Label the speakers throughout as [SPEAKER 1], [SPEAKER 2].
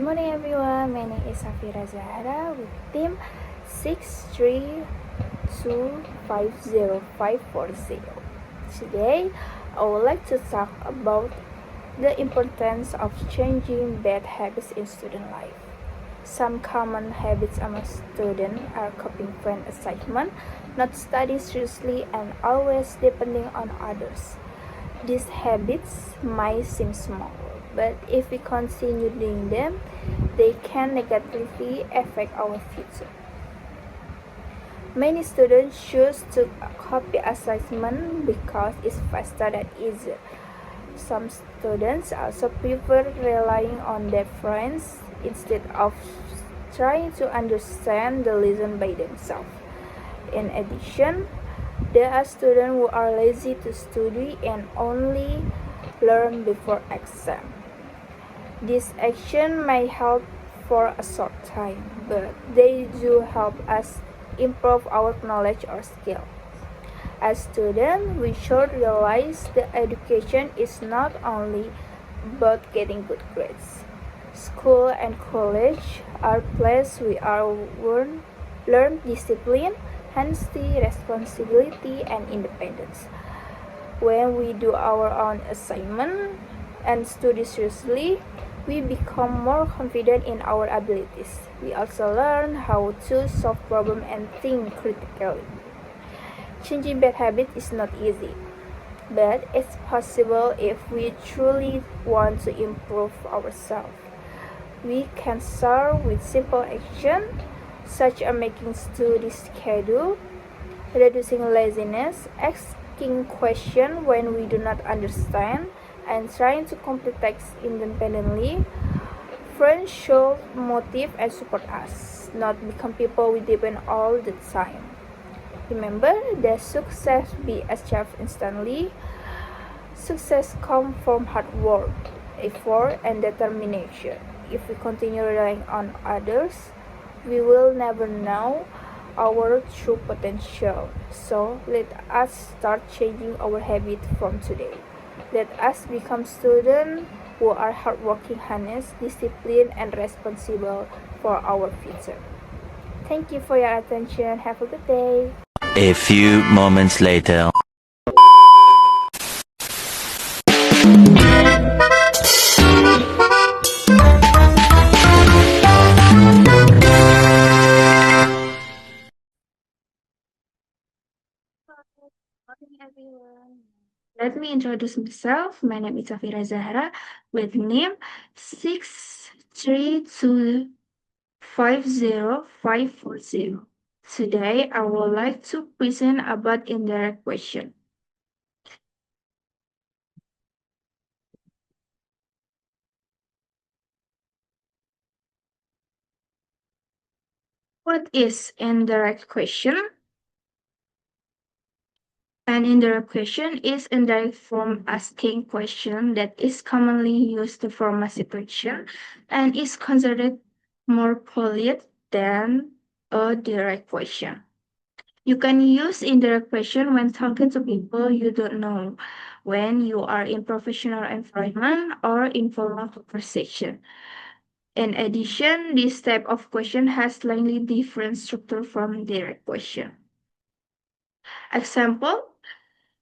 [SPEAKER 1] morning everyone, my name is Safira Zahra with team 6325050. Today, I would like to talk about the importance of changing bad habits in student life. Some common habits among students are coping friend assignment, not study seriously, and always depending on others. These habits might seem small, but if we continue doing them, they can negatively affect our future. Many students choose to copy assessment because it's faster and easier. Some students also prefer relying on their friends instead of trying to understand the lesson by themselves. In addition, there are students who are lazy to study and only learn before exam. This action may help for a short time, but they do help us improve our knowledge or skill. As students, we should realize that education is not only about getting good grades. School and college are places we learn discipline, honesty, responsibility, and independence. When we do our own assignment and study seriously, we become more confident in our abilities. We also learn how to solve problems and think critically. Changing bad habits is not easy, but it's possible if we truly want to improve ourselves. We can start with simple action such as making study schedule, reducing laziness, asking questions when we do not understand, and trying to complete tasks independently. Friends should motivate and support us, not become people we depend all the time. Remember that success be achieved instantly. Success comes from hard work, effort, and determination. If we continue relying on others, we will never know our true potential. So let us start changing our habit from today. Let us become students who are hardworking, honest, disciplined, and responsible for our future. Thank you for your attention. Have a good day.
[SPEAKER 2] A few moments later.
[SPEAKER 1] Morning, everyone. Let me introduce myself. My name is Safira Zahra with name 6325050. Today, I would like to present about indirect question. What is indirect question? An indirect question is indirect form asking question that is commonly used to form a situation and is considered more polite than a direct question. You can use indirect question when talking to people you don't know, when you are in professional environment or informal conversation. In addition, this type of question has slightly different structure from direct question. Example,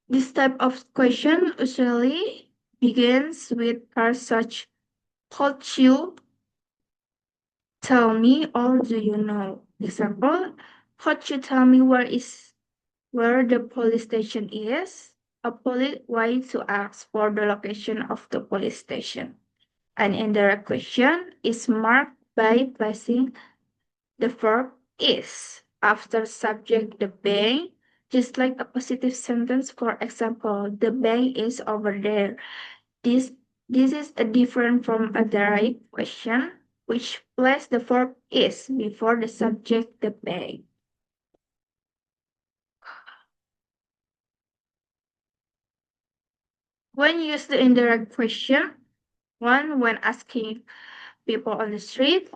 [SPEAKER 1] this type of question usually begins with parts such, could you tell me or do you know? Example, could you tell me where the police station is? A polite way to ask for the location of the police station. An indirect question is marked by placing the verb is after subject the bank, just like a positive sentence. For example, the bank is over there. This this is a different from a direct question, which place the verb is before the subject the bank. When use the indirect question, one when asking people on the street,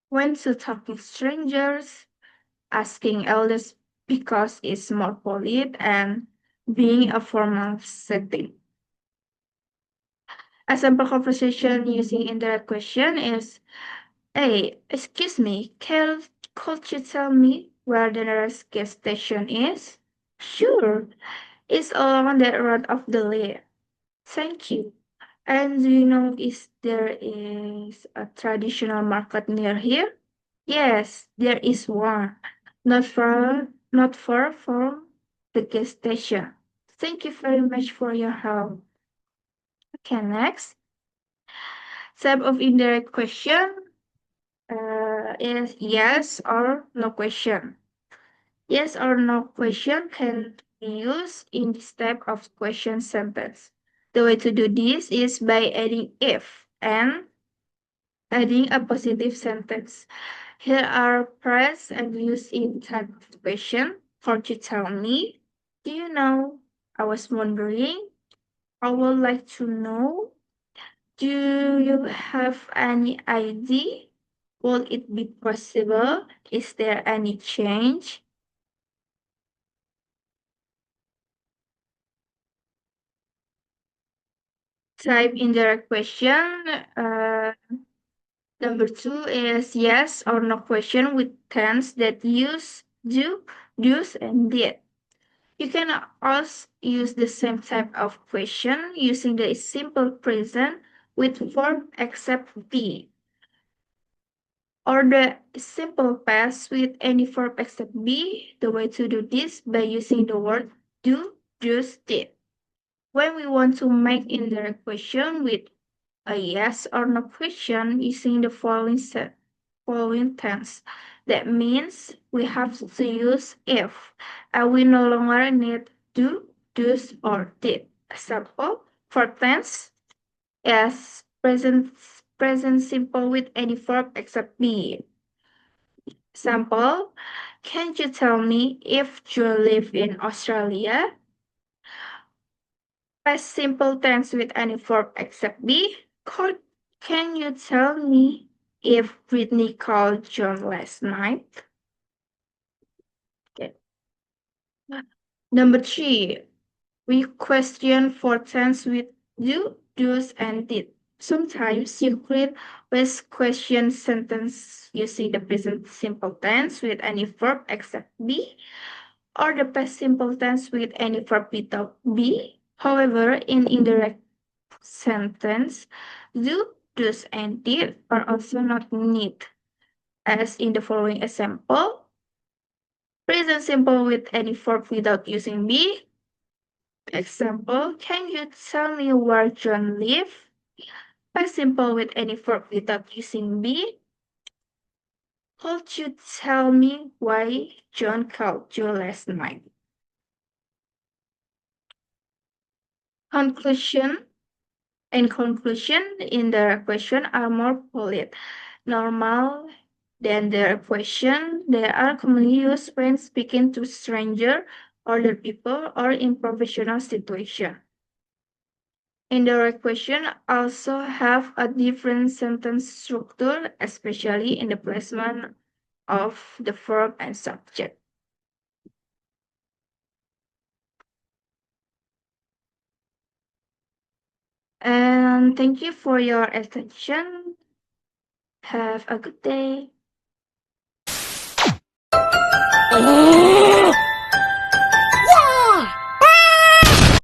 [SPEAKER 1] when to talking strangers, asking elders because it's more polite, and being a formal setting. A simple conversation using indirect question is, Hey, excuse me, could you tell me where the nearest gas station is? Sure, it's along that road of the lake. Thank you. And do you know if there is a traditional market near here? Yes, there is one. Not far from the gas station. Thank you very much for your help. Okay, next. Type of indirect question is yes or no question. Yes or no question can be used in this type of question sentence. The way to do this is by adding if and adding a positive sentence. Here are press and use in type of question. For to tell me, do you know? I was wondering. I would like to know. Do you have any idea? Will it be possible? Is there any change? Type indirect question. Number two is yes or no question with tense that use do, does, and did. You can also use the same type of question using the simple present with verb except be, or the simple past with any verb except be. The way to do this by using the word do, does, did. When we want to make indirect question with a yes or no question using the following tense. That means we have to use if, and we no longer need do, does, or did. Example for tense is present simple with any verb except be. Example, can you tell me if you live in Australia? Past simple tense with any verb except be. Can you tell me if Britney called John last night? Okay. Number three, we question for tense with do, does, and did. Sometimes you create with question sentence using the present simple tense with any verb except be, or the past simple tense with any verb without be. However, in indirect sentence, do, does, and did are also not needed, as in the following example. Present simple with any verb without using be. Example, can you tell me where John lives? Past simple with any verb without using be. Could you tell me why John called you last night? Conclusion. In conclusion, in the question are more polite, normal than the question. They are commonly used when speaking to stranger, older people, or in professional situation. Indirect question also have a different sentence structure, especially in the placement of the verb and subject. And thank you for your attention. Have a good day.